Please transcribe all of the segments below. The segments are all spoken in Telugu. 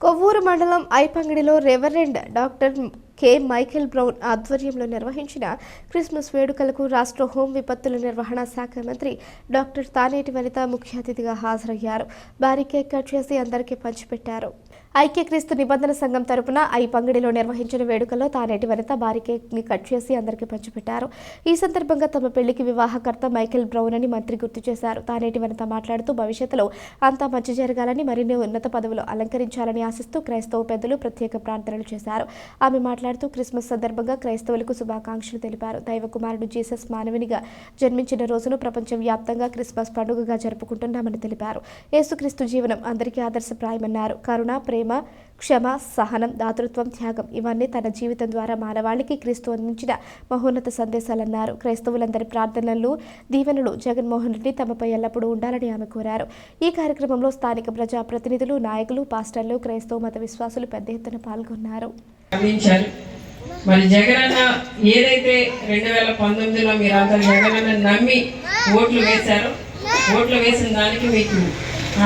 కొవ్వూరు మండలం ఐపంగిడిలో reverend doctor K Michael Brown ఆధ్వర్యంలో నిర్వహించిన క్రిస్మస్ వేడుకలకు రాష్ట్ర హోం విపత్తుల నిర్వహణ శాఖ మంత్రి డాక్టర్ తానేటి వనిత ముఖ్య అతిథిగా హాజరయ్యారు. భారీ కేక్ కట్ చేసి అందరికీ పంచిపెట్టారు. ఐక్యక్రీస్తు నిబంధన సంఘం తరపున ఐపంగిడిలో నిర్వహించిన వేడుకల్లో తానేటి వనిత భారీ కేక్ ని కట్ చేసి అందరికీ పంచిపెట్టారు. ఈ సందర్భంగా తమ పెళ్లికి వివాహకర్త మైకేల్ బ్రౌన్ అని మంత్రి గుర్తు చేశారు. తానేటి వనిత మాట్లాడుతూ భవిష్యత్తులో అంతా మంచి జరగాలని, మరిన్ని ఉన్నత పదవులు అలంకరించాలని ఆశిస్తూ క్రైస్తవ పెద్దలు ప్రత్యేక ప్రార్థనలు చేశారు. ఆమె మాట్లాడుతూ క్రిస్మస్ సందర్భంగా క్రైస్తవులకు శుభాకాంక్షలు తెలిపారు. దైవ కుమారుడు జీసస్ మానవునిగా జన్మించిన రోజును ప్రపంచవ్యాప్తంగా క్రిస్మస్ పండుగగా జరుపుకుంటున్నామని తెలిపారు. యేసుక్రీస్తు జీవనం అందరికీ ఆదర్శప్రాయమన్నారు. కరుణ, ప్రేమ, క్షమ, సహనం, దాతృత్వం, త్యాగం ఇవన్నీ తన జీవితం ద్వారా మానవాళికి క్రీస్తు అందించిన మహోన్నత సందేశాలన్నారు. క్రైస్తవులందరి ప్రార్థనలు, దీవెనలు జగన్మోహన్ రెడ్డి తమపై ఎల్లప్పుడూ ఉండాలని ఆమె కోరారు. ఈ కార్యక్రమంలో స్థానిక ప్రజాప్రతినిధులు, నాయకులు, పాస్టర్లు, క్రైస్తవ మత విశ్వాసులు పెద్ద ఎత్తున పాల్గొన్నారు. మరి జగనన్న ఏదైతే 2019లో మీరందరూ జగనన్న నమ్మి ఓట్లు వేశారో, ఓట్లు వేసిన దానికి మీకు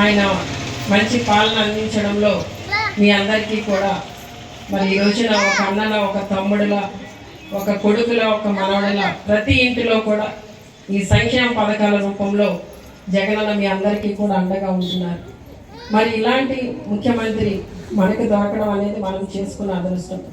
ఆయన మంచి పాలన అందించడంలో మీ అందరికీ కూడా మరి ఈ రోజున ఒక అన్నల, ఒక తమ్ముడులా, ఒక కొడుకుల, ఒక మనవడిలా ప్రతి ఇంటిలో కూడా ఈ సంక్షేమ పథకాల రూపంలో జగనన్న మీ అందరికీ కూడా అండగా ఉంటున్నారు. మరి ఇలాంటి ముఖ్యమంత్రి మనకు దొరకడం అనేది మనం చేసుకున్న అదృష్టం.